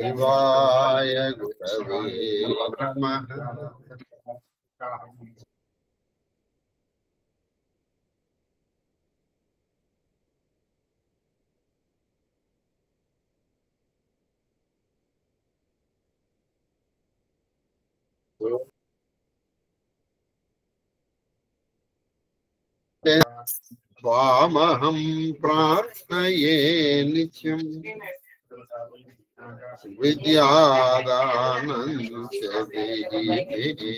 శివాయ గురవే నమః. త్వామహం ప్రార్థయే నిత్యం విద్యాదానం చ దేహి.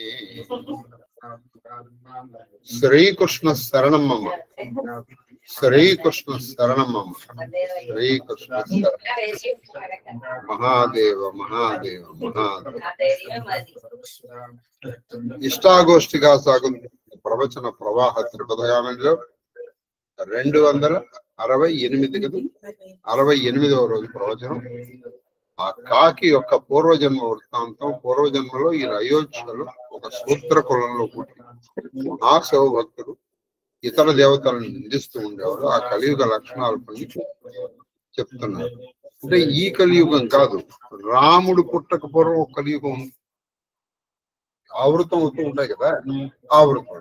శ్రీకృష్ణ శరణం మమ, శ్రీకృష్ణ శరణం మమ, శ్రీకృష్ణ మహాదేవ మహాదేవ మహాదేవ. ఇష్టాగోష్ఠిగా సాగుతుంది ప్రవచన ప్రవాహ త్రిపదగానంలో 268 కదా, 68వ రోజు ప్రవచనం. ఆ కాకి యొక్క పూర్వజన్మ వృత్తాంతం. పూర్వజన్మలో ఈ అయోధ్యలో ఒక శూద్ర కులంలో పుట్టి మహాశివ భక్తుడు ఇతర దేవతలను నిందిస్తూ ఉండేవాడు. ఆ కలియుగ లక్షణాలు కొన్ని చెప్తున్నారు. అంటే ఈ కలియుగం కాదు, రాముడు పుట్టక పూర్వం ఒక కలియుగం ఉంది. ఆవృతం అవుతూ ఉంటాయి కదా, ఆవృతం.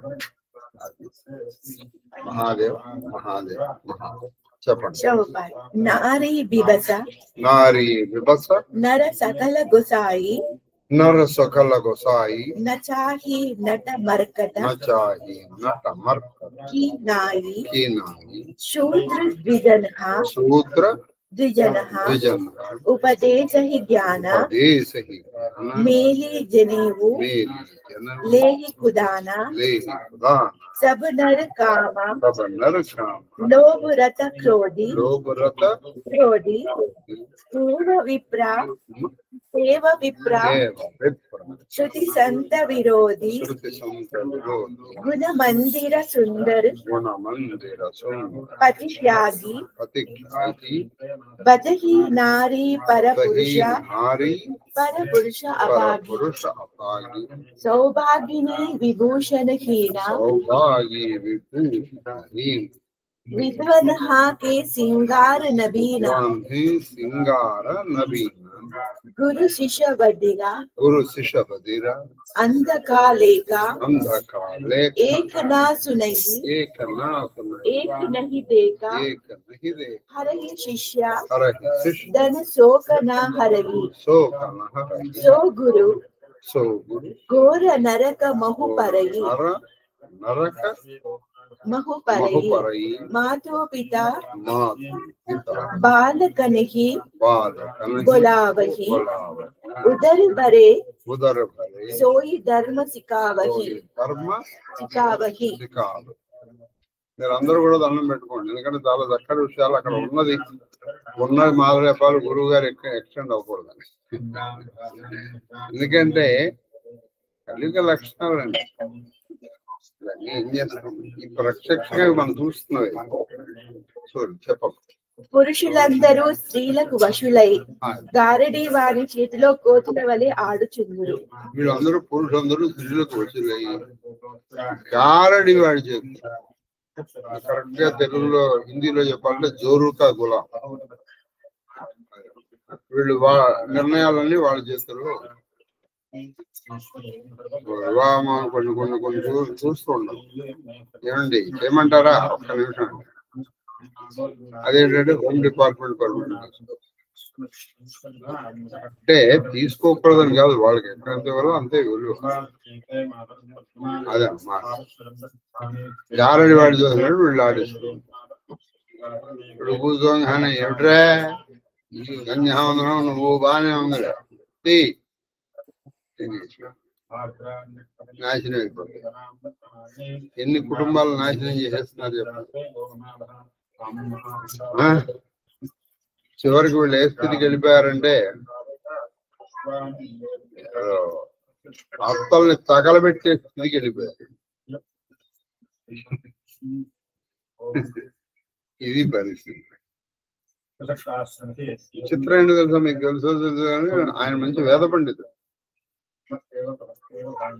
మహాదేవ్ మహాదేవ్ మహాదేవ్. చెప్పండి. నారీ బిబస, నారీ విభస, నర సకల గొసాయి, నర సకల గొసాయి, నచాహి నట మర్కట, నచాహి నట మర్కట, కి నాయి, కి నాయి, శూద్ర ద్విజనః, శూద్ర ద్విజనః, ద్విజనః, ఉపదేశహి జ్ఞాన, ఉపదేశహి మేలి జనేవు, మేలి జన, లేహి కుదాన, లేహి కుదాన, सब नर काम, सब नर काम, लोभ रत क्रोधी, लोभ रत क्रोधी, पूर्व विप्रा, देव विप्रा, देव विप्रा, श्रुति संत विरोधी, श्रुति संत विरोधी, गुण मंदिर सुंदर, गुण मंदिर सुंदर, पति त्यागी, पति त्यागी, बदही नारी पर पुरुष, नारी पर पुरुष अभागी, पुरुष अभागी, सौभागिनी विभूषण हीना, सौभागी विभूषण, विद्वनः के सिंगार नबीना, सिंगार नबीना, गुरु शिष्य बदिरा, गुरु शिष्य बदिरा, अंधकाले का, अंधकाले एक ना सुनई, एक ना सुनई, एक नहीं देखा, एक नहीं देखा, हरहि शिष्य, हरहि शिष्य, धन शोक न हरहि, शोक न हरहि, सो गुरु, सो गुरु, घोर नरक महु परई, नरक महु परई, मातो पिता, मातो पिता, बालकनहि, बालकनहि, बोलावहि, बोलावहि, उदर भरे, उदर भरे, सोई धर्म सिखावहि, ధర్మ सिखावहि. సికాలు. మీరందరూ కూడా దండం పెట్టుకోండి, ఎందుకంటే చాలా చక్కటి విషయాలు అక్కడ ఉన్నది మాధుర్యపాలు గురువు గారు ఎక్స్టెండ్ అవ్వకూడదని. ఎందుకంటే కలియుగ లక్షణాలండి. ఏం చేస్తాం, ఈ ప్రత్యక్షంగా మనం చూస్తున్నది. చెప్పండి. పురుషులందరూ స్త్రీలకు వశులై గారడి వారి చేతిలో కోతుల వలె ఆడుచుందురు. వీళ్ళందరూ పురుషులందరూ స్త్రీలకు వశులై గారడి వాడి చేతి. కరెక్ట్ గా తెలుగులో హిందీలో చెప్పాలంటే జోరుకా గులాం. వీళ్ళు నిర్ణయాలన్నీ వాళ్ళ చేతుల్లో. కొన్ని కొన్ని కొన్ని చూస్తూ ఉండవు. ఏమండి ఏమంటారా? ఒక్క నిమిషం. అదేంటంటే హోమ్ డిపార్ట్మెంట్ పర్మిషన్ అంటే తీసుకోకూడదని కాదు, వాళ్ళకి ఎక్కడంత వల్ల అంతే విలువ. అదే జారడి వాడి చూసినట్టు వీళ్ళు ఆడిస్తారు. ఇప్పుడు కూర్చోగానే ఏమిట్రా గంజామందరం నువ్వు బాగానే ఉందిరా, నాశనం అయిపోతుంది. ఎన్ని కుటుంబాలు నాశనం చేసేస్తున్నారు చెప్పండి. చివరికి వీళ్ళు ఏ స్థితికి వెళ్ళిపోయారంటే అత్తల్ని తగలబెట్టే స్థితికి వెళ్ళిపోయారు. ఇది పరిస్థితి. చిత్రం ఏంటో తెలుసా మీకు? తెలుసో తెలుసు కానీ ఆయన మంచి వేద పండితుడు.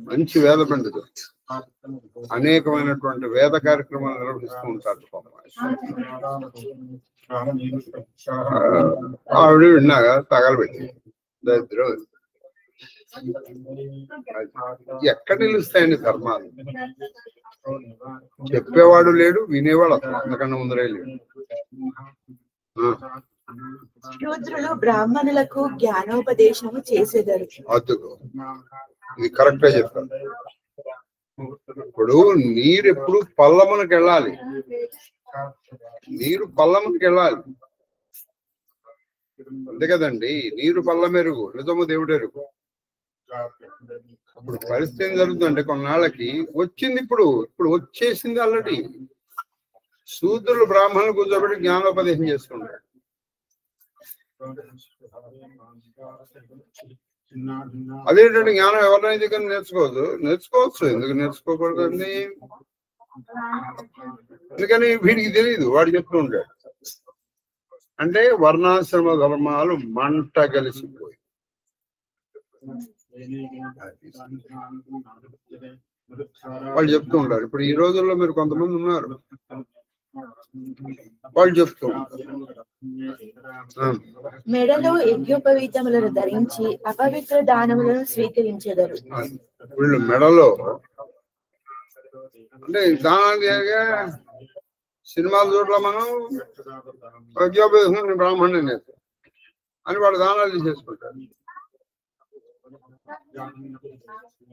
మంచి వేద పండితుడు, అనేకమైనటువంటి వేద కార్యక్రమాలు నిర్వహిస్తూ ఉంటారు. ఆవిడ విన్నాగా తగలబెట్టి దరిద్రం. ఎక్కడ నిలుస్తాయండి ధర్మాలు? చెప్పేవాడు లేడు, వినేవాడు అసలు అంతకన్నా ముందరే లేడు. శూద్రులు బ్రాహ్మణులకు జ్ఞానోపదేశము చేసేదారు. అద్దుకో, ఇది కరెక్ట్ గా చెప్తాను. ఇప్పుడు నీరు ఎప్పుడు పల్లమునకి వెళ్ళాలి, నీరు పల్లమునకి వెళ్ళాలి, అంతే కదండి. నీరు పల్లమెరుగు, నిజము దేవుడెరుగు. ఇప్పుడు పరిస్థితి ఏం జరుగుతుందంటే కొన్నాళ్ళకి వచ్చింది, ఇప్పుడు వచ్చేసింది ఆల్రెడీ. శూద్రులు బ్రాహ్మణులు కూర్చోబెట్టి జ్ఞానోపదేశం చేసుకుంటారు. అదేంటంటే జ్ఞానం ఎవరైనా దగ్గర నేర్చుకోవచ్చు. ఎందుకు నేర్చుకోకూడదండి? ఎందుకని వీడికి తెలియదు, వాడు చెప్తూ ఉంటాడు. అంటే వర్ణాశ్రమ ధర్మాలు మంట కలిసిపోయి వాళ్ళు చెప్తూ ఉంటారు. ఇప్పుడు ఈ రోజుల్లో మీరు కొంతమంది ఉన్నారు, వాళ్ళు చెప్తూ మెడలో యజ్ఞోపవీతములను ధరించి అపవిత్ర దానములను స్వీకరించెదరు. వీళ్ళు మెడలో అంటే దానాలు సినిమాలు చూడలా మనం యజ్ఞోపవీతం బ్రాహ్మణుని అని వాళ్ళు దానాలు తీసేసుకుంటారు.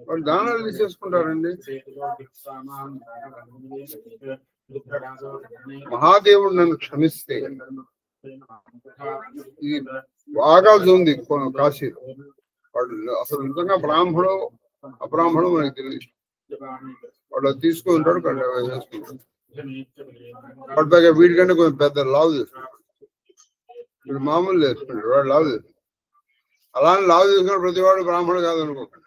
వాళ్ళు దానాలు తీసేసుకుంటారండి. మహాదేవుడు నన్ను క్షమిస్తే ఇది బాగా ఉంది కాశీలో. వాళ్ళు అసలు నిజంగా బ్రాహ్మణు అబ్రాహ్మణం మనకి తెలియదు. వాళ్ళు తీసుకుంటాడు, వేసుకుంటాడు. వాటి పైగా వీడికంటే కొంచెం పెద్ద లావు తీసుకుంటాడు. వీడు మామూలు చేసుకుంటాడు, వాడు లావు తీసుకుంటాడు. అలానే లావు తీసుకున్న ప్రతివాడు బ్రాహ్మణుడు కాదనుకోకండి.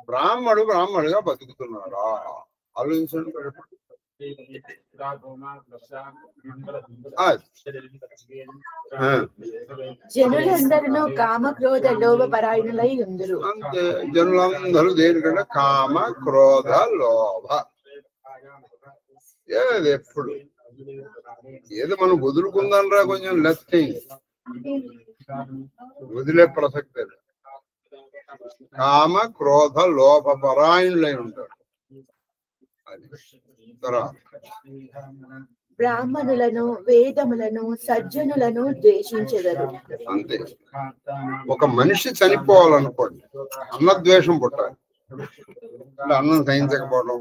బ్రాహ్మణుడుగా బతుకుతున్నారా ఆలోచించండి. జనులందరూ కామ క్రోధ లోభ పరాయణులై ఉందరు. అంతే, జనులందరూ దేనికంటే కామ క్రోధ లోభ. ఏది ఎప్పుడు ఏదో మనం వదులుకుందాం రా కొంచెం లెఫ్ట్, వదిలే ప్రసక్తి. కామ క్రోధ లోభ పరాయణులై ఉంటారు. అది తర్వాత బ్రాహ్మణులను వేదములను సజ్జనులను ద్వేషించెదరు. అంతే. ఒక మనిషి చనిపోవాలనుకోండి, అన్నద్వేషం పుట్టాలి. అన్నం సహించకపోవడం.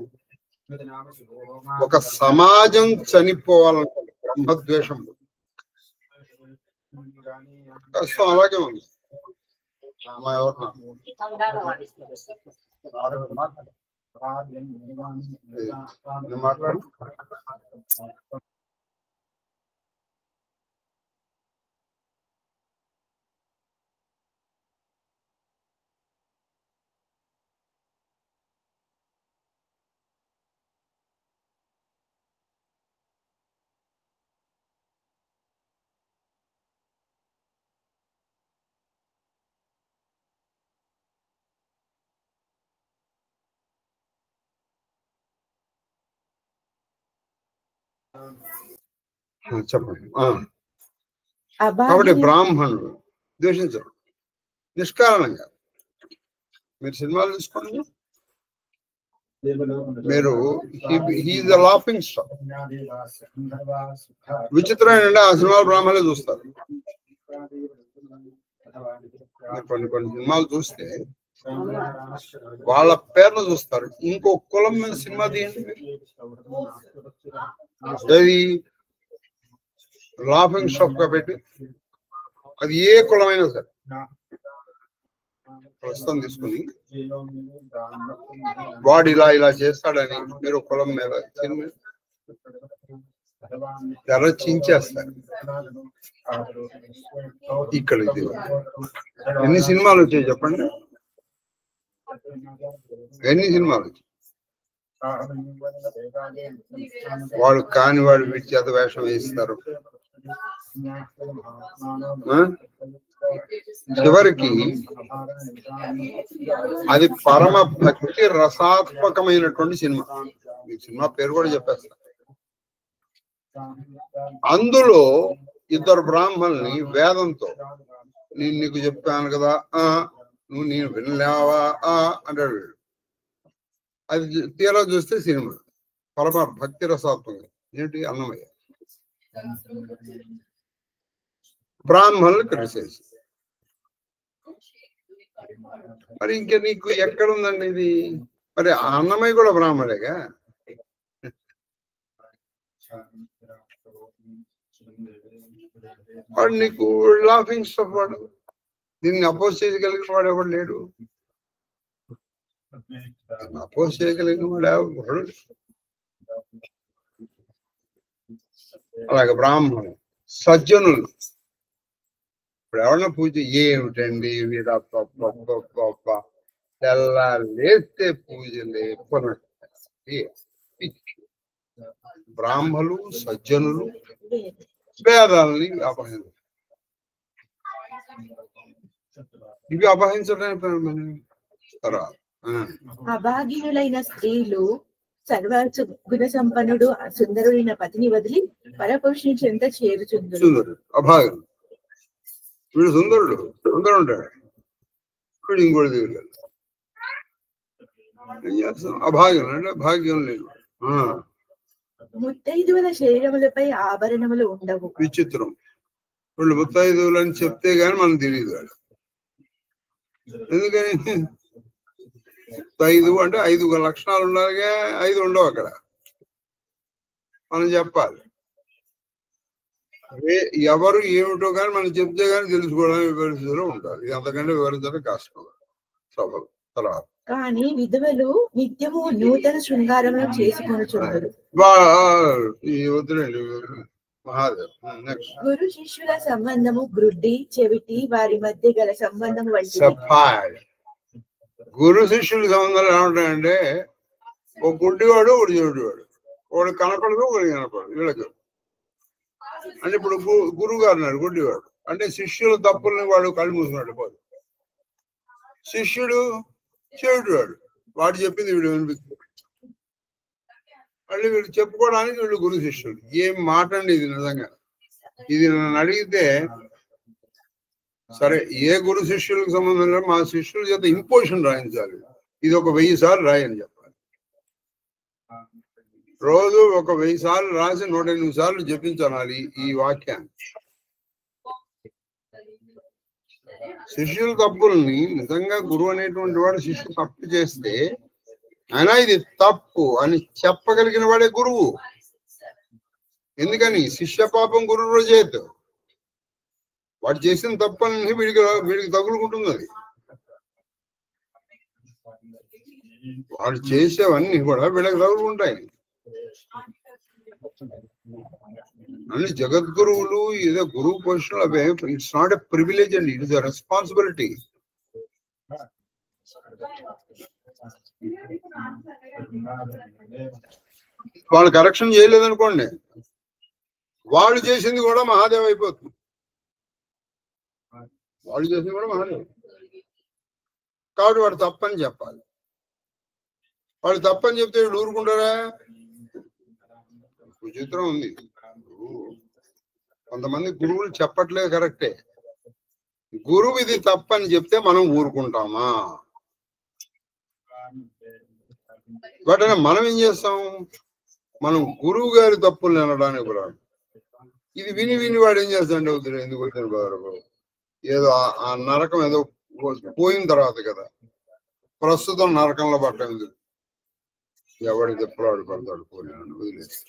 ఒక సమాజం చనిపోవాలనుకోండి, బ్రహ్మద్వేషం పుట్టాలి. కష్టం అలాగే ఉంది. మాట్లాడు. చెప్పండి. కాబట్టి బ్రాహ్మణుడు ద్వేషించరు నిష్కారణంగా. మీరు సినిమాలు తీసుకోండి, మీరు హీఈస్ ద లాఫింగ్ స్టాక్. విచిత్రమైన ఆ సినిమాలు బ్రాహ్మణులే చూస్తారు. కొన్ని సినిమాలు చూస్తే వాళ్ళ పేర్లు చూస్తారు. ఇంకో కులం మీద సినిమా తీయండి, అది లాఫింగ్ స్టాక్ గా పెట్టి, అది ఏ కులమైనా సరే ప్రస్తుతం తీసుకుని వాడు ఇలా చేస్తాడని మీరు కులం మీద తెరచించేస్తారు. ఇక్కడ ఇది ఎన్ని సినిమాలు వచ్చాయి చెప్పండి? ఎన్ని సినిమాలు వచ్చాయి? వాడు కాని వాడు వీటి చేత వేషం వేయిస్తారు. చివరికి అది పరమ భక్తి రసాత్మకమైనటువంటి సినిమా. ఈ సినిమా పేరు కూడా చెప్పేస్తా. అందులో ఇద్దరు బ్రాహ్మణుల్ని వేదంతో, నేను నీకు చెప్పాను కదా నువ్వు నేను వినలేవా అంటాడు. అది తీరా చూస్తే సినిమా పరమ భక్తి రసాత్మకం. ఏంటి? అన్నమయ్య బ్రాహ్మణులు క్రిటిసైజ్. మరి ఇంకా నీకు ఎక్కడ ఉందండి ఇది? మరి అన్నమయ్య కూడా బ్రాహ్మణేగా. వాడు నీకు లాఫింగ్ స్టఫ్. వాడు దీన్ని అపోజ్ చేయగలిగిన వాడు ఎవడు లేడు. అపోజ్ చేయగలిగిన వాడు ఎవడు? అలాగే బ్రాహ్మణులు, సజ్జనులు. ఇప్పుడు ఎవరన్నా పూజ ఏమిటండి తెల్లా లేస్తే పూజలే బ్రాహ్మణులు, సజ్జనులు వేదాలని అపహరించారు. ఇవి అపహరించడం అభాగ్యులైన స్త్రీలు సర్వ గుణ సంపన్నుడు సుందరుడైన పతిని వదిలి పరపురుషుని చెంత చేరుచుందురు. అభాగ్యం. వీడు సుందరుడు, సుందరు ఉంటాడు, వీడు ఇంకోటి దిగుతాడు. అభాగ్యం అంటే భాగ్యం లేదు. ముత్తైదువుల శరీరములపై ఆభరణములు ఉండవు. విచిత్రం. వీళ్ళు ముత్తైదువులు అని చెప్తే గాని మనం తెలియదు. ఎందుకని? ముత్తైదు అంటే 5 లక్షణాలు ఉండాలిగా, 5 ఉండవు అక్కడ. మనం చెప్పాలి. ఎవరు ఏమిటో కానీ మనం చెప్తే కానీ తెలుసుకోవడానికి పరిస్థితిలో ఉంటారు. ఇది అంతకంటే వివరించడం కష్టం. సభలు తర్వాత కానీ విధవలు నిత్యము నూతన శృంగారములు చేసుకొనుచున్నారు. గురు శిష్యుల సంబంధము గ్రుడ్డి చెవిటి వారి మధ్య గల సంబంధం వంటి. గురు శిష్యుల సంబంధాలు ఏమంటాయంటే, ఒక గుడ్డివాడు ఒకటి చెవిటివాడు, ఒకటి కనపడదు ఒకటి కనపడదు. వీళ్ళకి అంటే ఇప్పుడు గురువు గారు అన్నాడు గుడ్డివాడు అంటే శిష్యుల తప్పుల్ని వాడు కళ్ళు మూసుకున్నాడు పోదు. శిష్యుడు చెవిటివాడు, వాడు చెప్పింది వీడు వినిపిస్తుంది. మళ్ళీ వీళ్ళు చెప్పుకోవడానికి వీళ్ళు గురు శిష్యులు. ఏం మాట అండి ఇది! నిజంగా ఇది నన్ను అడిగితే, సరే ఏ గురు శిష్యులకు సంబంధం మా శిష్యుల చేత ఇంపోజిషన్ రాయించాలి. ఇది ఒక 1000 సార్లు రాయని చెప్పాలి. రోజు ఒక 1000 సార్లు రాసి 108 సార్లు జపించాలి ఈ వాక్యాన్ని. శిష్యుల తప్పుల్ని నిజంగా గురువు అనేటువంటి వాడు శిష్యుడు తప్పు చేస్తే అయినా ఇది తప్పు అని చెప్పగలిగిన వాడే గురువు. ఎందుకని? శిష్య పాపం గురువు రోజేత్. వాడు చేసిన తప్పని వీడికి తగులుకుంటుంది. అది వాడు చేసేవన్నీ కూడా వీళ్ళకి తగులుకుంటాయి. అన్ని జగద్గురువులు ఏదో గురువు పొజిషన్లు అవే. ఇట్స్ నాట్ ఎ ప్రివిలేజ్ అండి, ఇట్ ఇస్ ఎ రెస్పాన్సిబిలిటీ. వాళ్ళు కరెక్షన్ చేయలేదనుకోండి, వాళ్ళు చేసింది కూడా మహాదేవ్ అయిపోతుంది. వాళ్ళు చేసింది కూడా మహాదేవ్. కాబట్టి వాడు తప్పని చెప్పాలి. వాడు తప్పని చెప్తే వీళ్ళు ఊరుకుంటారా? విచిత్రం ఉంది. కొంతమంది గురువులు చెప్పట్లేదు కరెక్టే. గురువు ఇది తప్పని చెప్తే మనం ఊరుకుంటామా? బట్ మనం ఏం చేస్తాం? మనం గురువు గారి తప్పులు వినడానికి కూడా ఇది విని విని వాడు ఏం చేస్తాడు? అవుతుంది ఎందుకు వచ్చిన బాధ ఏదో ఆ నరకం ఏదో పోయిన తర్వాత కదా, ప్రస్తుతం నరకంలో పట్టలేదు. ఎవడి తప్పులు వాడు పడతాడు, పోయినాడు వదిలేసి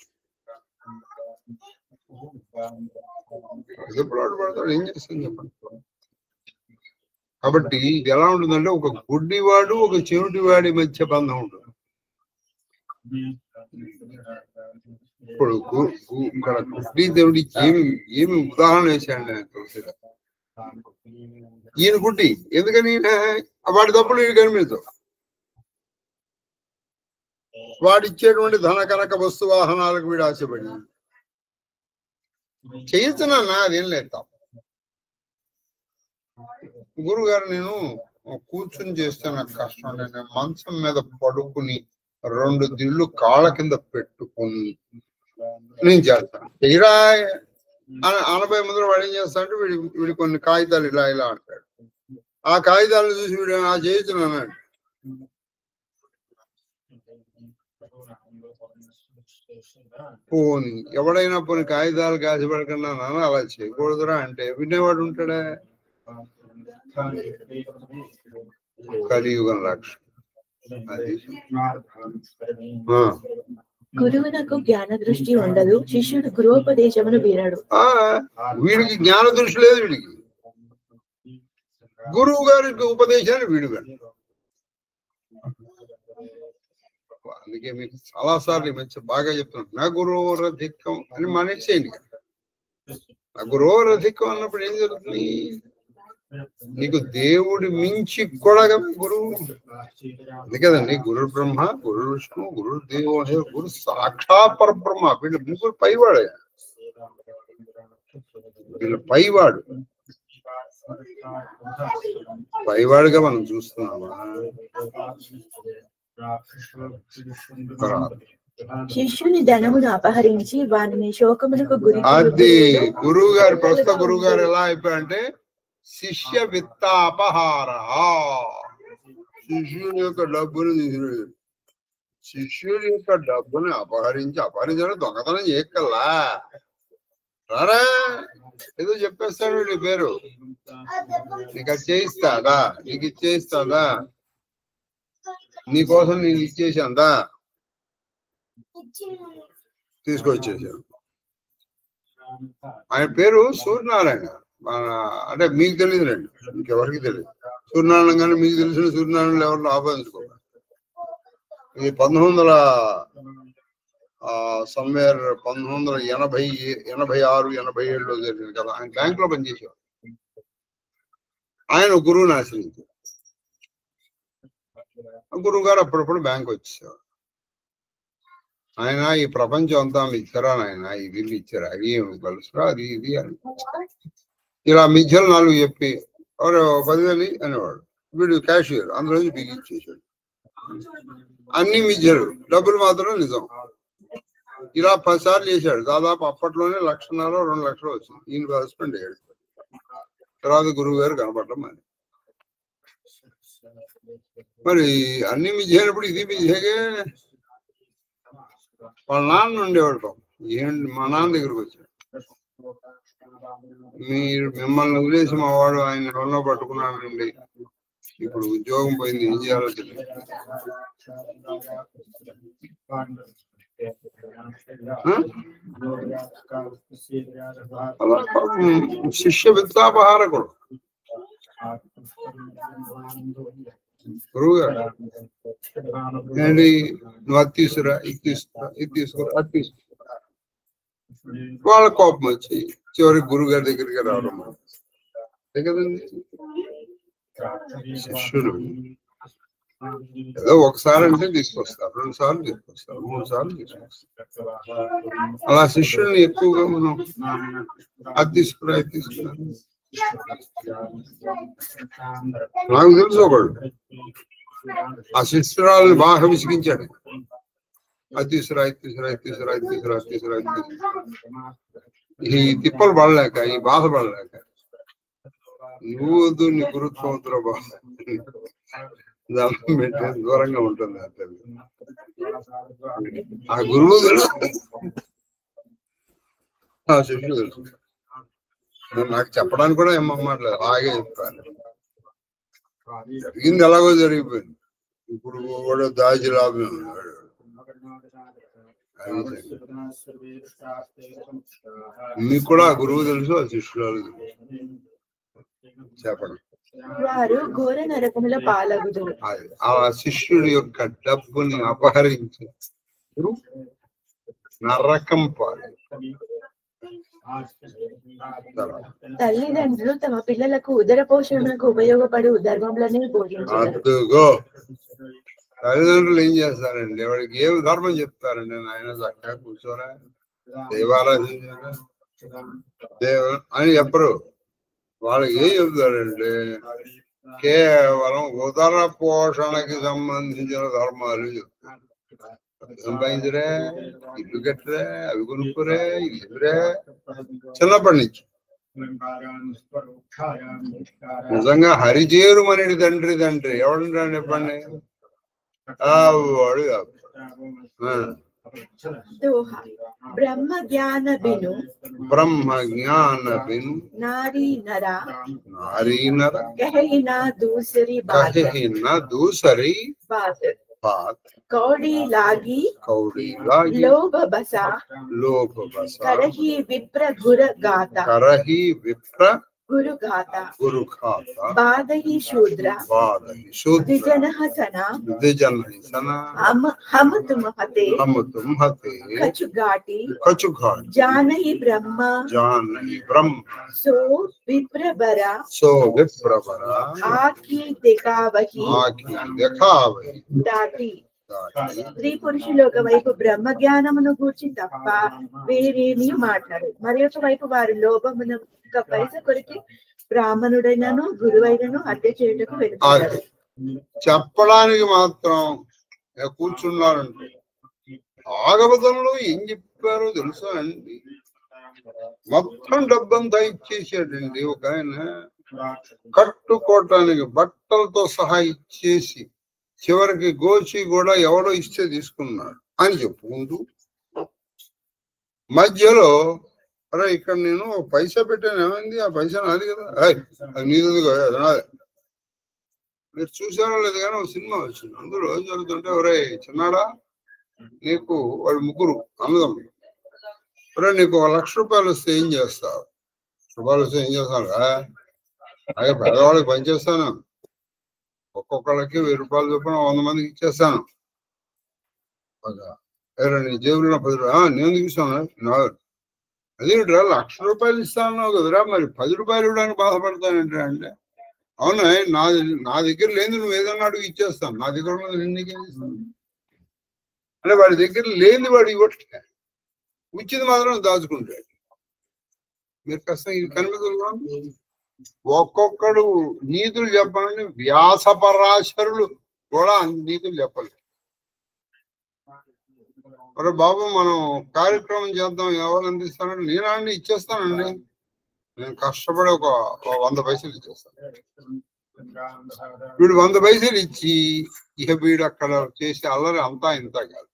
తప్పులు వాడు పడతాడు. ఏం చేస్తాను చెప్పండి. కాబట్టి ఇది ఎలా ఉంటుందంటే, ఒక గుడ్డివాడు ఒక చెవిటివాడి మధ్య బంధం ఉంటుంది. ఇప్పుడు ఇక్కడ గుడ్డి దేవుడికి ఏమి ఉదాహరణ వేసాడు నేను తెలిసి. ఈయన గుడ్డి ఎందుకని? వాడి తప్పులు వీడు కనిపించవు. వాడిచ్చేటువంటి ధన కనక వస్తు వాహనాలకు వీడు ఆశపడి చేయొచ్చునన్నా, అదేం లేదు. గురువు గారు నేను కూర్చుని చేస్తే నాకు కష్టం, నేను మంచం మీద పడుకుని 2 దిళ్ళు కాళ్ళ కింద పెట్టుకుని నేను చేస్తాను. ఇలా 80 మందిలో వాడు ఏం చేస్తాడంటే వీడి కొన్ని కాగితాలు ఇలా ఇలా అంటాడు. ఆ కాగితాలను చూసి వీడు ఆ చేస్తున్నాడు. పోని ఎవడైనా పోనీ కాగితాలు కాసిపడకుండా నాన్న అలా చేయకూడదురా అంటే వినేవాడు ఉంటాడా? కలియుగం లక్ష్యం అది. గురువునకు జ్ఞాన దృష్టి ఉండదు, శిష్యుడు గురువుపదేశమును వినడు. వీడికి జ్ఞాన దృష్టి లేదు, వీడికి గురువు గారికి ఉపదేశాన్ని వీడు. అందుకే మీకు చాలా సార్లు మంచి బాగా చెప్తున్నాను, నా గురువు రధికం అని మానేసేయండి. నా గురువు రధికం అన్నప్పుడు ఏం జరుగుతుంది? నీకు దేవుడి మించి కూడా గురువు. అందుకేదండి గురు బ్రహ్మ, గురు విష్ణు, గురు దేవో, గురు సాక్షాత్ పరబ్రహ్మ. వీళ్ళు ముగ్గురు పైవాడే, వీళ్ళు పైవాడు. పైవాడుగా మనం చూస్తున్నామా? శిష్యుని ధనమును అపహరించి వారిని శోకములకు గురి. అది గురువు గారు, ప్రస్తుత గురువు గారు ఎలా అయిపోయారంటే శిష్య విత్తాపహార. శిష్యుని యొక్క డబ్బును తీసుకున్నాడు. శిష్యుడి యొక్క డబ్బుని అపహరించడం దొంగతనం చేయక్కల్లా. రారా ఏదో చెప్పేస్తాడు వీడి పేరు, నీకు అది చేయిస్తాదా, నీకు ఇచ్చేయిస్తాదా, నీకోసం నేను ఇచ్చేసాందా, తీసుకొచ్చేసాను. ఆయన పేరు సూర్యనారాయణ. అంటే మీకు తెలియదు రండి, ఇంకెవరికి తెలియదు. సూర్యనారాయణ కానీ మీకు తెలిసిన సూర్యనారాయణ ఎవరిని ఆపాదించుకోవాలి. ఇది 1986-87లో జరిగింది కదా. ఆయన బ్యాంక్ లో పనిచేసేవారు. ఆయన గురువుని ఆశ్రయించారు. గురువు గారు అప్పుడప్పుడు బ్యాంక్ వచ్చేసేవారు. ఆయన ఈ ప్రపంచం అంతా ఇచ్చారా నాయన, ఇది ఇచ్చారా, అవి ఏమి కలుసురా, అది ఇది అని ఇలా మిథ్యలు 4 చెప్పి 10,000 అనేవాడు. వీడు క్యాషియర్, అందులో బిగించేసాడు. అన్ని మిథ్యలు, డబ్బులు మాత్రం నిజం. ఇలా 10 సార్లు చేశాడు. దాదాపు అప్పట్లోనే 1,00,000 2 లక్షలు వచ్చింది. ఈయన హస్బెండ్ అయ్యాడు. తర్వాత గురువు గారు కనపడటం మరి అన్ని మిథ్య అయినప్పుడు ఇది మిథ్యగే. వాళ్ళ నాన్న ఉండేవాడు. ఏంటి మా నాన్న దగ్గరకు వచ్చాడు, మిమ్మల్ని వదిలేసి మా వాడు ఆయన ఎవరినో పట్టుకున్నాడండి, ఇప్పుడు ఉద్యోగం పోయింది, ఏం చేయాలో తెలియదు. అలా శిష్య విత్తాపహారకుడు గురువు గారు. ఏంటి నువ్వు అది తీసుకురా, ఇది తీసుకురా, ఇది తీసుకురా, అది తీసుకురా. వాళ్ళ కోపం వచ్చి చివరికి గురువు గారి దగ్గరికి రావడం కదండి. శిష్యుడు ఏదో ఒకసారి అంటే తీసుకొస్తారు, 2 సార్లు తీసుకొస్తారు, 3 సార్లు తీసుకొస్తారు. అలా శిష్యుల్ని ఎక్కువగా మనం అది తీసుకురా, ఇది తీసుకురా. నాకు తెలుసు ఒకడు ఆ శిష్యురాలను బాగా విసిగించాడు. అది తీసుకురా, ఇది తీసుకురా, ఇది తీసుకురా, ఇది తీసుకురా, ఇది తీసుకురా, ఇది తీసుకురా. ఈ తిప్పలు పడలేక, ఈ బాధ పడలేక, నువ్వు నీ గురుత్వం పెట్టే దూరంగా ఉంటుంది. ఆ గురువు తెలుసు, ఆ శిష్యుడు తెలుసు. నాకు చెప్పడానికి కూడా ఏం మాట్లాడలేదు, అలాగే చెప్తాను. జరిగింది ఎలాగో జరిగిపోయింది. ఇప్పుడు కూడా దాచి లాభం ఉన్నాడు. మీకు కూడా ఆ గురువు తెలుసు, ఆ శిష్యురాలు చెప్పండి. వారు ఘోర నరకముల పాలగుదురు. ఆ శిష్యుడి యొక్క డబ్బుని అపహరించి నరకం పాలు. తల్లిదండ్రులు తమ పిల్లలకు ఉదర పోషణకు ఉపయోగపడే ధర్మంలోనే బోధించారు. తల్లిదండ్రులు ఏం చేస్తారండి, వాడికి ఏ ధర్మం చెప్తారండి? నాయన చక్కగా కూర్చోరా, దేవాలయం అని చెప్పరు. వాళ్ళు ఏం చెబుతారంటే కేవలం ఉదర పోషణకి సంబంధించిన ధర్మాలు చెప్తారు. సంపాదించరే, ఇల్లు కట్టరే, అవి కొనుక్కురే, ఇల్లురే, చిన్నప్పటి నుంచి. నిజంగా హరిచేరుమని తండ్రి ఎవడంటాడు చెప్పండి? వాడు కాదు. బ్రహ్మ జ్ఞాన బిను నారీ నర కహీనా దూసరి बात कौड़ी लागी लोभ बसा करही विप्र गुरु गाता बादही शूद्र द्विजनः सना हम तुम हते कछु घाटी जानहि ब्रह्म सो विप्रबरा आखी दिखावही दाती స్త్రీ పురుషులు ఒకవైపు బ్రహ్మ జ్ఞానమును గూర్చి తప్ప వేరేమీ మాట్లాడు, మరి ఒక వైపు వారి లోభమును పైస కొరికి బ్రాహ్మణుడైనను గురువైనను హత్య చేయుటకు వెళ్తారు. చెప్పడానికి మాత్రం కూర్చున్నారంటే భాగవతంలో ఏం చెప్పారో తెలుసా అండి? మొత్తం డబ్బంతా ఇచ్చేసాడండి. ఒక ఆయన కట్టుకోవటానికి బట్టలతో సహా ఇచ్చేసి చివరికి గోచి కూడా ఎవడో ఇస్తే తీసుకున్నాడు అని చెప్పుకుంటూ మధ్యలో అరే ఇక్కడ నేను పైసా పెట్టాను, ఏమైంది? ఆ పైసా నాది కదా, అది నీది నాదే. మీరు చూసారో లేదు కానీ ఒక సినిమా వచ్చింది, అందులో ఏం జరుగుతుంటే ఒరే చిన్నాడా నీకు వాడు ముగ్గురు అన్నదమ్ములు, ఒరే నీకు 1,00,000 రూపాయలు వస్తే ఏం చేస్తావు? రూపాయలు వస్తే ఏం చేస్తాను? అదే పేదవాళ్ళకి పనిచేస్తాను, ఒక్కొక్కళ్ళకి 1000 రూపాయలు చొప్పున 100 మందికి ఇచ్చేస్తాను. నీ జేబులో 10 రూపాయలు నేను చూసాను, అదే 1,00,000 రూపాయలు ఇస్తాను కదరా, మరి 10 రూపాయలు ఇవ్వడానికి బాధపడతానంటే అంటే అవునా, నా దగ్గర లేదు, నువ్వు ఏదన్నా అడుగు ఇచ్చేస్తాను, నా దగ్గర ఉన్నది ఎందుకేం ఇస్తాను అంటే వాడి దగ్గర లేని వాడు ఇవ్వట్లే, ఉచిత మాత్రం దాచుకుంటాడు. మీరు కష్టం ఇది కనిపిస్తుందా? ఒక్కొక్కడు నీతులు చెప్పాలని వ్యాస పరాశరులు కూడా నీతులు చెప్పలేదు. మరి బాబు మనం కార్యక్రమం చేద్దాం, ఎవరు అందిస్తానంటే నేనండి ఇచ్చేస్తానండి, నేను కష్టపడి ఒక 100 పైసలు ఇచ్చేస్తాను. వీడు 100 పైసలు ఇచ్చి ఇక వీడు అక్కడ చేసే అల్లరి అంతా ఇంత కాదు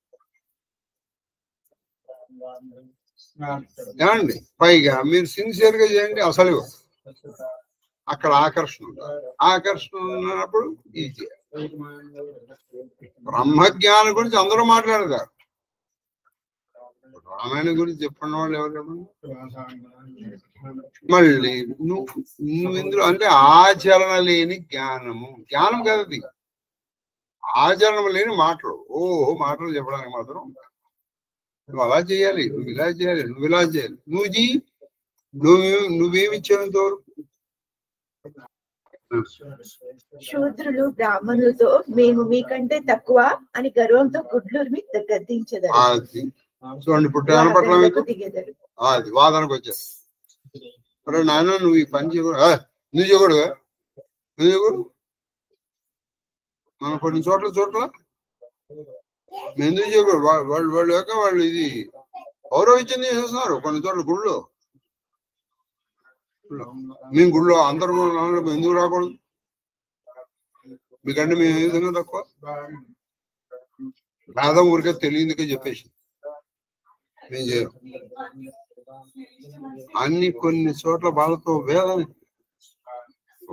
ఏమండి. పైగా మీరు సిన్సియర్ గా చేయండి, అసలు అక్కడ ఆకర్షణ ఉన్నప్పుడు ఇది చేయాలి. బ్రహ్మజ్ఞానం గురించి అందరూ మాట్లాడతారు, రామాయణం గురించి చెప్పిన వాళ్ళు ఎవరు? మళ్ళీ నువ్వు ఇందులో అంటే ఆచరణ లేని జ్ఞానం కదది, ఆచరణ లేని మాటలు. మాటలు చెప్పడానికి మాత్రం నువ్వు అలా చేయాలి, నువ్వు ఇలా చేయాలి, నువ్వు ఇలా చేయాలి, నువ్వేమిచ్చేంతవరకు. శూద్రులు బ్రాహ్మణులతో మేము మీకంటే తక్కువ అని గర్వంతో గుడ్లూరు గద్దించదు. చూడండి ఇప్పుడు అది వాదనకు వచ్చేది. అరే నాయన నువ్వు ఈ పని చేయకూడదు, నువ్వు చేయకూడదు. మనం కొన్ని చోట్ల ఎందుకు చేయకూడదు? వాళ్ళు యొక్క వాళ్ళు ఇది గౌరవించింది చేస్తున్నారు. కొన్ని చోట్ల గుళ్ళో మేము గుళ్ళో అందరూ ఎందుకు రాకూడదు? మీకంటే మేము ఏ విధంగా తక్కువ? వేదం ఊరికే తెలియదుకే చెప్పేసి మేము చేయరు. కొన్ని చోట్ల వాళ్ళతో వేదం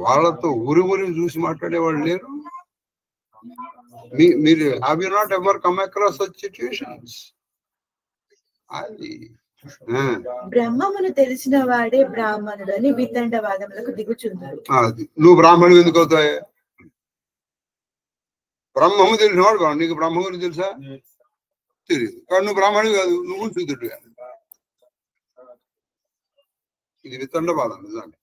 వాళ్ళతో ఊరి చూసి మాట్లాడే వాళ్ళు లేరు. మీరు have you not ever come across such situations? అది బ్రహ్మమును తెలిసిన వాడే బ్రాహ్మణుడు అని వితండవాదములకు దిగుచున్నారు. అది నువ్వు బ్రాహ్మణుడు ఎందుకు అవుతాయి? బ్రహ్మము తెలిసిన వాడు. నీకు బ్రహ్మ గురించి తెలుసా? తెలియదు. కానీ నువ్వు బ్రాహ్మణుడు కాదు, నువ్వు శూద్రుడు కాదు. ఇది వితండవాదం నిజంగా,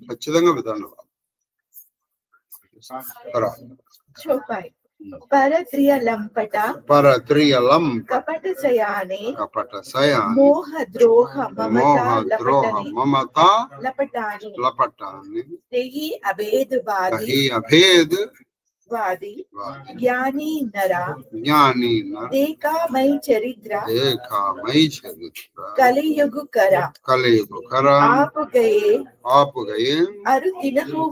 ఖచ్చితంగా వితండవాదం. పరత్రియలంపట కపట శయానే మోహద్రోహ మమత లపటాని తెహి అభేదవాది జ్ఞాని నర దేకామై చరిత్ర కలియుగు కర ఆపు గయే అరు తినహు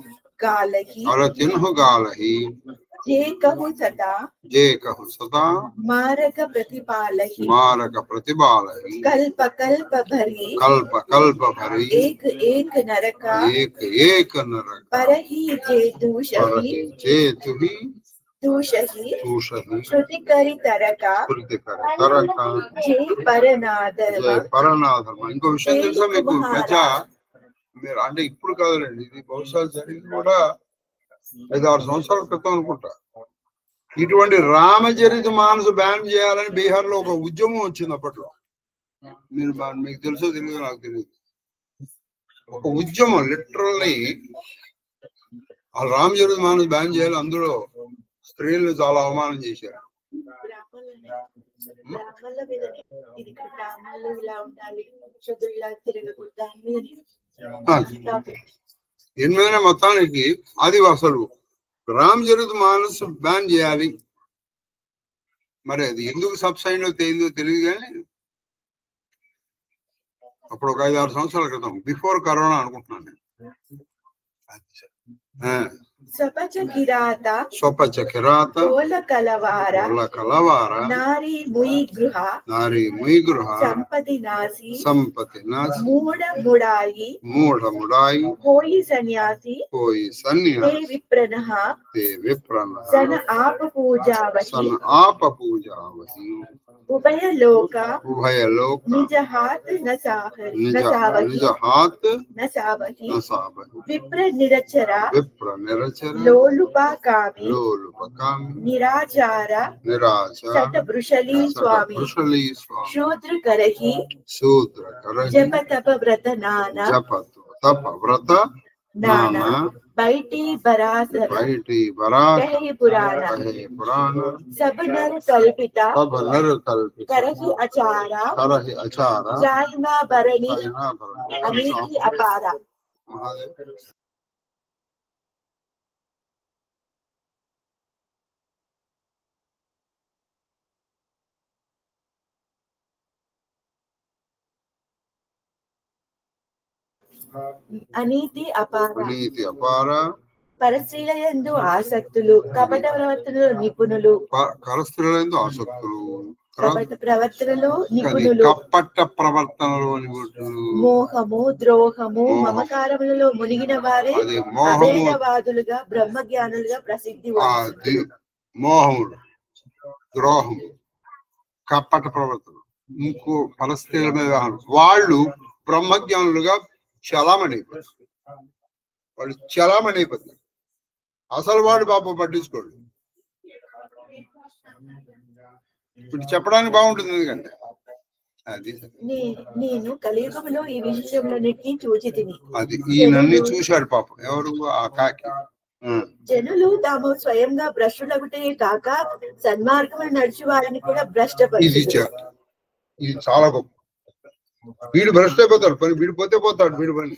గాలహి जे कहु सदा मारक प्रतिपालहि कल्प भरी एक नरका परहि चेतुहि श्रुति करि तरका जे పరనాథ ఇంకో విషయం తెలుసా మీకు ప్రజా మీరు అంటే ఇప్పుడు కాదులేండి ఇది బహుశా జరిగింది కూడా 5-6 సంవత్సరాల క్రితం అనుకుంటా ఇటువంటి రామచరిత మానస బ్యాన్ చేయాలని బీహార్ లో ఒక ఉద్యమం వచ్చింది అప్పట్లో మీరు మీకు తెలుసో తెలియదు నాకు తెలియదు ఒక ఉద్యమం లిటరల్లీ ఆ రామచరిత మానస బ్యాన్ చేయాలి అందులో స్త్రీలను చాలా అవమానం చేశారు దీని మీద మొత్తానికి అది అసలు రామచరిత మానస్ బ్యాన్ చేయాలి మరి అది ఎందుకు సబ్సైడ్ లో తేలిందో తెలియదు కానీ అప్పుడు ఒక 5-6 సంవత్సరాల క్రితం బిఫోర్ కరోనా అనుకుంటున్నాను నేను స్వపచ కిరాత ఓల కలవార నారీ ముయి గృహ సంపతి నాసి మూఢ ముడాయి హోయి సన్యాసి తే విప్రనః సన ఆప పూజావహి ఉభయ లోక నిజ హాత్ నసావహి విప్ర నిరచర లోలుపకామి నిరాచార శతవృషలి స్వామి శూద్ర కరహి జప తప వ్రత నానా బైటి బరాసర కహి పురాణ సబ నర కల్పిత కరహి అచార జాయినా భరణి అనీతి అపార అనీతి అపార పరస్త్రీలయందు ఆసక్తులు కపట ప్రవర్తనలో నిపుణులు కపట ప్రవర్తనలో మోహము ద్రోహము మమకారములలో మునిగిన వారే అభేదవాదులుగా బ్రహ్మజ్ఞానులుగా ప్రసిద్ధి. మోహములు ద్రోహము కపట ప్రవర్తన ఇంకో పరస్త్రీల మీద వాళ్ళు బ్రహ్మజ్ఞానులుగా చలామణి వాళ్ళు చలామణి అయిపోతారు. అసలు వాడు పాపం పట్టించుకోడు. ఇప్పుడు చెప్పడానికి బాగుంటుంది ఎందుకంటే అది నేను కలియుగంలో ఈ విషయంలోనికి చూచితిని. అది ఈయనన్ని చూశాడు పాపం ఎవరు ఆ కాకి. జనులు తాము స్వయంగా భ్రష్టులగుటే కాక సన్మార్గములు నడిచి వారిని కూడా భ్రష్టపరిచారు. ఇది చాలా గొప్ప. వీడు భ్రష్ట అయిపోతాడు పని, వీడు పోతే పోతాడు వీడు పని.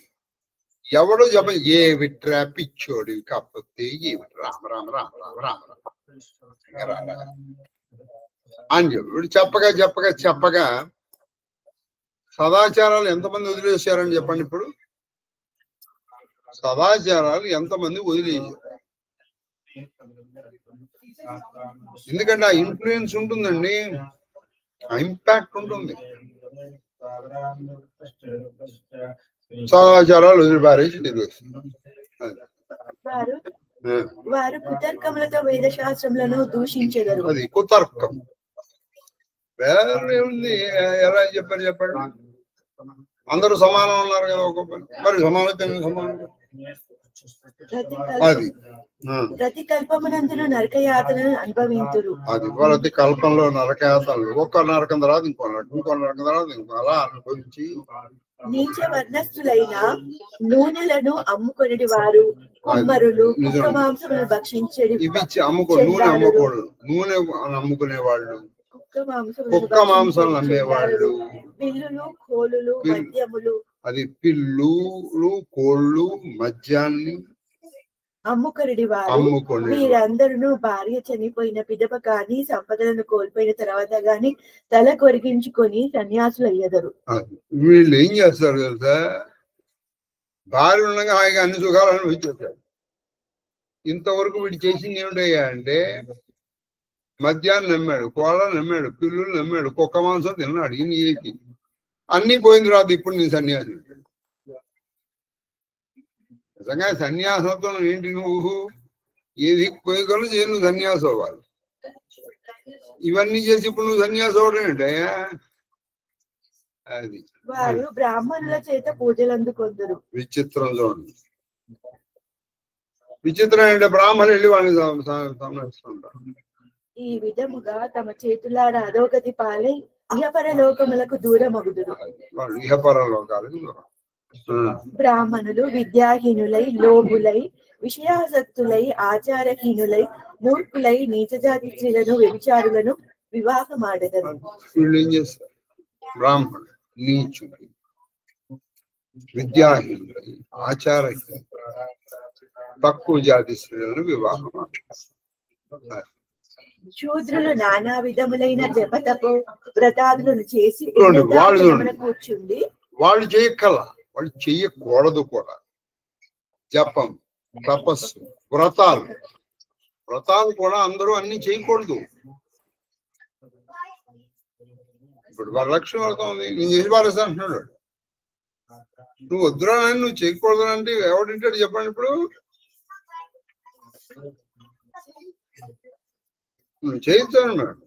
ఎవడు చెప్ప ఏ విట్రా పిచ్చోడు కాకపోతే ఏ రామ రామ రామ రామ రామ రామ అని చెప్పి వీడు చెప్పగా సదాచారాలు ఎంతమంది వదిలేశారని చెప్పండి. ఇప్పుడు సదాచారాలు ఎంతమంది వదిలేశారు? ఎందుకంటే ఆ ఇన్ఫ్లుయెన్స్ ఉంటుందండి, ఆ ఇంపాక్ట్ ఉంటుంది. సదాచారాలు వదిలిపారేసి వారు కుతర్కములతో వేద శాస్త్రములను దూషించెదరు. అది కుతర్కం. వేరే ఉంది. ఎలా చెప్పండి అందరూ సమానం ఉన్నారు కదా ఒక పని. మరి సమానత సమానం అది ప్రతి కల్పమునందును నరకయాతనను అనుభవింతురు. అది ప్రతి కల్పంలో నరకయాతనలు. ఒక్క నరకం తర్వాత ఇంకో నరకం తర్వాత ఇంకో అలా అనుభవించి నీచ వర్ణస్థులైన నూనెలను అమ్ముకొనిటి వారు కుమ్మరులు కుక్క మాంసమును భక్షించేది ఇవి నూనె అమ్మకూడదు. నూనె అమ్ముకునే వాళ్ళు, కుక్క మాంసాలు అమ్మేవాళ్ళు, పిల్లులు కోళ్ళు మద్యములు, అది పిల్లులు కోళ్ళు మద్యాన్ని అమ్ముకొనిడి వారు వీరందరూ భార్య చనిపోయిన పిదప గాని సంపదలను కోల్పోయిన తర్వాత గాని తల కొరిగించుకొని సన్యాసులు అయ్యేదరు. వీళ్ళు ఏం చేస్తారు తెలుసా, భార్య ఉండగా హాయిగా అన్ని సుఖాలు అనుభవించేస్తారు. ఇంతవరకు వీడు చేసింది ఏమిటయ్యా అంటే మద్యాన్ని నమ్మాడు, కోళ్ళని నమ్మాడు, పిల్లులు నమ్మాడు, కుక్క మాంసం తిన్నాడు. ఈయనకి అన్ని పోయిన తర్వాత ఇప్పుడు నేను సన్యాసి. నిజంగా సన్యాసంతో ఏంటి, నువ్వు ఏది పోయగలవు చేసి నువ్వు సన్యాసం అవ్వాలి. ఇవన్నీ చేసి ఇప్పుడు నువ్వు సన్యాసం అవ్వడం ఏంటయ్యా? అది వారు బ్రాహ్మణుల చేత పూజలు అందుకొందరు. విచిత్రం చూడండి. విచిత్రం ఏంటంటే బ్రాహ్మణులు వెళ్ళి వాళ్ళని సంరక్షిస్తుంటారు. ఈ విధముగా తమ చేతులారా అధోగతి పాలై ఇహపర లోకములకు దూరం అగుదురు. వాళ్ళు ఇహపర లోకాలకు దూరం. బ్రాహ్మణులు విద్యాహీనులై లోబులై విషయాసక్తులై ఆచారహీనులై మూర్ఖులై నీచజాతి స్త్రీలను వ్యభిచారులను వివాహమాడెదరు. వీళ్ళు ఏం చేస్తారు? బ్రాహ్మణులు నీచులై విద్యాహీనులై ఆచారహీనులై తక్కువ జాతి స్త్రీలను వివాహం ఆడతారు. శూద్రులు నానా విధములైన జపతపో వ్రతాదులను చేసి కూర్చుండి వాళ్ళు చేయక్కల, వాళ్ళు చెయ్యకూడదు కూడా. జపం, తపస్సు, వ్రతాలు కూడా అందరూ అన్ని చేయకూడదు. ఇప్పుడు వరలక్ష్మి వ్రతం ఉంది, నేను చేసి పారేస్తా అంటున్నాడు. నువ్వు వద్దురా నువ్వు చేయకూడదు అంటే ఎవడింటాడు చెప్పండి? ఇప్పుడు చేయిస్తాను మేడం,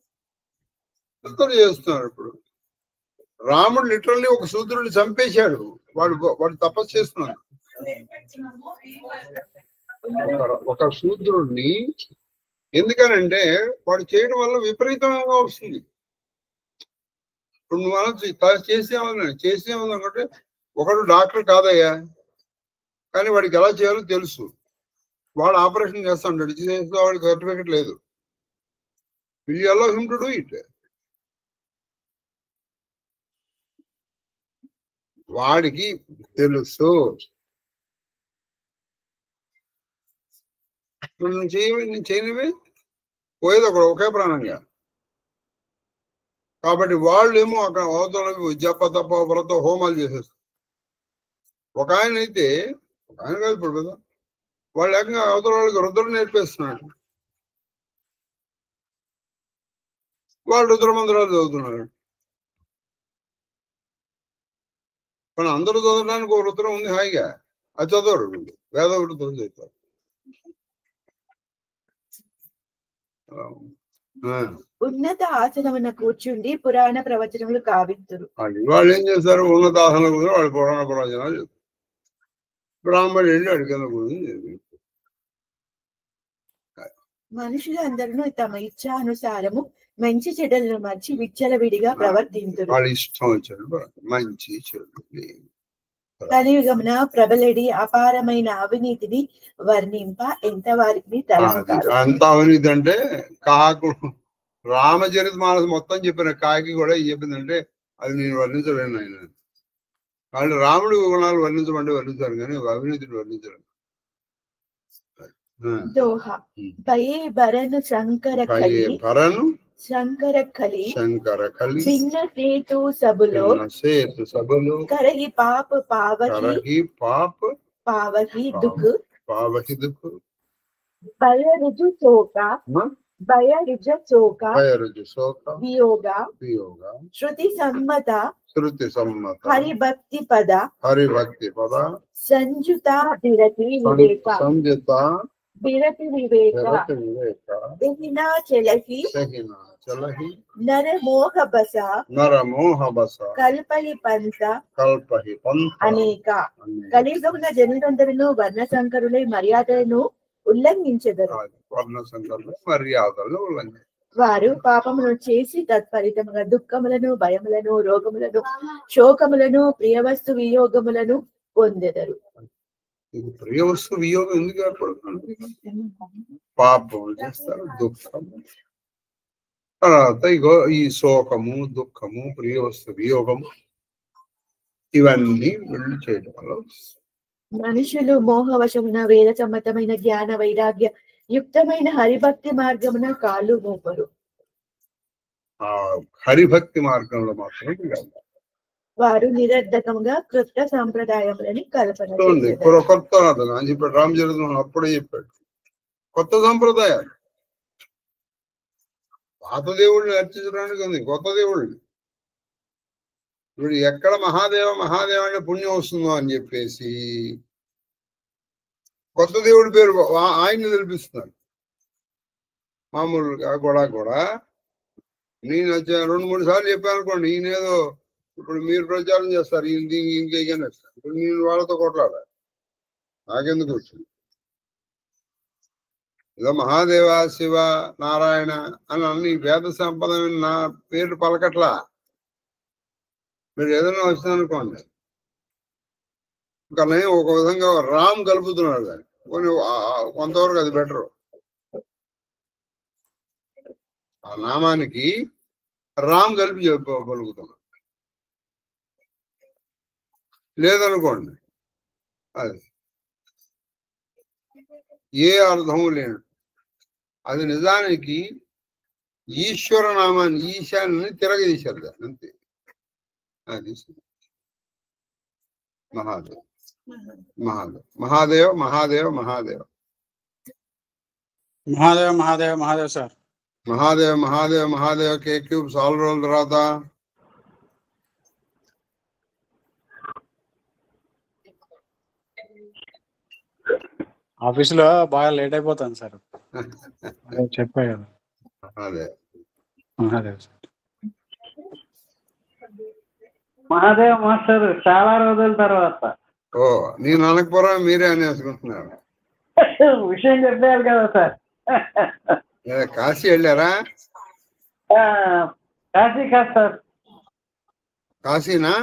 అందరూ చేస్తున్నారు. ఇప్పుడు రాముడు లిటరల్లీ ఒక శూద్రుడిని చంపేశాడు. వాడు తపస్సు చేస్తున్నాడు. ఒక శూద్రుడిని ఎందుకనంటే వాడు చేయడం వల్ల విపరీతంగా వస్తుంది. ఇప్పుడు నువ్వు అనొచ్చు చేసేమనుకుంటే ఒకడు డాక్టర్ కాదయ్యా, కానీ వాడికి ఎలా చేయాలో తెలుసు. వాడు ఆపరేషన్ చేస్తా ఉంటాడు, చేస్తే వాడికి సర్టిఫికెట్ లేదు. Will you allow him to do it? వాడికి తెలుసు. నేను చేయనివే పోయేది ఒకే ప్రాణంగా. కాబట్టి వాళ్ళు ఏమో అక్కడ అవతల జప తప్ప వ్రత హోమాలు చేసేస్తారు. ఒక ఆయన అయితే ఒక ఆయన కాదు ఇప్పుడు కదా, వాళ్ళు ఏకంగా అవతల వాళ్ళకి రుద్రం నేర్పేస్తున్నాడు. వాళ్ళు రుద్రమంత్రాలు చదువుతున్నారు. కానీ అందరూ చదవడానికి ఒక రుద్రం ఉంది హాయిగా, అది చదవరు. వేద వృత్తులు చదువుతారు. ఉన్నత ఆసనమున కూర్చుండి పురాణ ప్రవచనములు కావింతురు. వాళ్ళు ఏం చేస్తారు? ఉన్నత ఆసనం కూడా వాళ్ళు పురాణ ప్రవచనాలు చెప్తారు. బ్రాహ్మణుడు వెళ్ళి అడిగిన గురించి మనుషులందరూ తమ ఇచ్ఛానుసారము మంచి చెడులను మర్చి విచ్చలవిడిగా ప్రవర్తించురు. వాళ్ళ ఇష్టం వచ్చినప్పుడు మంచి చెడు. కలియుగమున ప్రబలడి అపారమైన అవినీతిని వర్ణింప ఎంత వారికి అంత అవినీతి అంటే కాకు రామచరిత మానసు మొత్తం చెప్పిన కాకి కూడా ఏం చెప్పిందంటే అది నేను వర్ణించలేను. ఆయన వాళ్ళు రాముడి గుణాలు వర్ణించమంటే వర్ణించారు, కానీ అవినీతిని వర్ణించరు. దోహ భయే భరను శంకర భిన్న సేతు సబులో కరగి పాప పావహి దుఃఖ భయ రుజు చోక వియోగ శృతి సమ్మత హరిభక్తి పద సంయుత విరతి వివేక చలహి నరమోహ బస కల్పలి పంత అనేక. కలియుగమున జనులందరూ వర్ణ సంకరులై మర్యాదలను ఉల్లంఘించెదరు. వారు పాపమును చేసి తత్ఫలితముగా దుఃఖములను, భయములను, రోగములను, శోకములను, ప్రియవస్తు వియోగములను పొందెదరు. ప్రియ వస్తు వియోగం ఎందుకు ఏర్పడుతుంది? పాపం చేస్తారు, దుఃఖం, తర్వాత ఇగో ఈ శోకము, దుఃఖము, ప్రియ వస్తు వియోగము, ఇవన్నీ వీళ్ళు చేయడం వల్ల మనుషులు మోహవశమున వేద సమ్మతమైన జ్ఞాన వైరాగ్య యుక్తమైన హరిభక్తి మార్గమున కాళ్ళు మోపరు. ఆ హరిభక్తి మార్గంలో మాత్రం వారు నిరర్ధకంగా కృత సాంప్రదాయములని కల్పన. కొత్త అని చెప్పాడు రామచంద్రుడు, అప్పుడే చెప్పాడు కొత్త సంప్రదాయాలు. పాత దేవుళ్ళని అర్చించడానికి ఉంది, కొత్త దేవుళ్ళని. ఇప్పుడు ఎక్కడ మహాదేవ మహాదేవ అంటే పుణ్యం వస్తుందో అని చెప్పేసి కొత్త దేవుడి పేరు ఆయన్ని తెలిపిస్తున్నారు. మామూలుగా కూడా నేను 2-3 సార్లు చెప్పాను అనుకోండి, ఈయనేదో ఇప్పుడు మీరు ప్రచారం చేస్తారు, ఇంకేమైనా ఇప్పుడు నేను వాళ్ళతో కొట్లాడా, నాకెందుకు వచ్చింది? ఏదో మహాదేవ శివ నారాయణ అని అన్ని వేద సంపదమైన నా పేరు పలకట్లా. మీరు ఏదైనా వచ్చిందనుకోండి, కానీ ఒక విధంగా రామ్ కలుపుతున్నాడు దాన్ని, కొంతవరకు అది బెటరు. ఆ నామానికి రామ్ కలిపి పలుకుతున్నాడు. లేదనుకోండి అది ఏ అర్థము లేను. అది నిజానికి ఈశ్వర నామాన్ని, ఈశాన్ని తిరగదీశారు దాన్ని, అంతే. అది Mahadev Mahadev Mahadev Mahadev Mahadev Mahadev Mahadev Mahadev sir. Mahadev Mahadev Mahadev cake cube 4 రోజుల తర్వాత ఆఫీసులో బాగా లేట్ అయిపోతాను సార్. చెప్పా కదా. అదే మహాదేవ్ సార్. మహాదేవ్ మాస్టర్ చాలా రోజుల తర్వాత. ఓ నేను అనకపోరా మీరే అనేసుకుంటున్నారు. విషయం చెప్పారు కదా సార్. కాశీ వెళ్ళారా? కాశీ కాదు సార్. కాశీనా?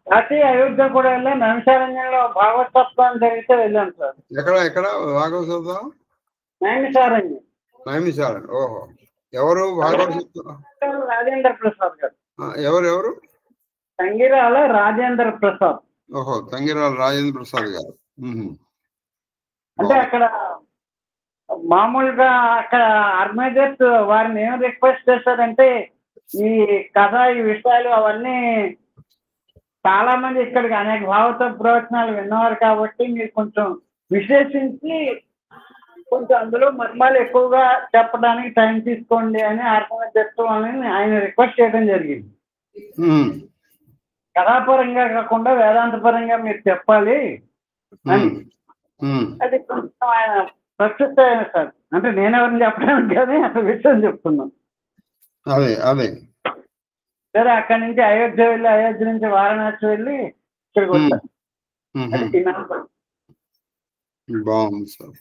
కాశీ అయోధ్య కూడా వెళ్ళాం. నైమిషారణ్యంలో భాగవతత్వం జరిగితే వెళ్ళాను సార్. ఎక్కడ భాగవతం? నైమిషారణ్యం. నైమిషారణ్యం. ఓహో, ఎవరు భాగవతం? రాజేంద్ర ప్రసాద్ గారు. ఎవరు? తంగిరాల రాజేంద్ర ప్రసాద్. ఓహో, తంగిరాల రాజేంద్ర ప్రసాద్ గారు. అంటే అక్కడ మామూలుగా అక్కడ ఆర్గనైజర్స్ వారిని ఏం రిక్వెస్ట్ చేస్తారంటే, ఈ కథ, ఈ విషయాలు అవన్నీ చాలా మంది ఇక్కడికి అనేక భావత ప్రవచనాలు విన్నవారు కాబట్టి మీరు కొంచెం విశ్లేషించి కొంచెం అందులో మర్మాలు ఎక్కువగా చెప్పడానికి టైం తీసుకోండి అని ఆర్గనైజర్స్ వాళ్ళని ఆయన రిక్వెస్ట్ చేయడం జరిగింది. కథాపరంగా కాకుండా వేదాంతపరంగా మీరు చెప్పాలి అని. అది కొంచెం ఆయన సక్సెస్ అయ్యాను సార్. అంటే నేనెవరిని చెప్పడానికి కానీ అసలు విషయం చెప్తున్నాను. సరే, అక్కడి నుంచి అయోధ్య వెళ్ళి, అయోధ్య నుంచి వారణాసి వెళ్ళి ఇక్కడికి వచ్చాను. బాగుంది సార్.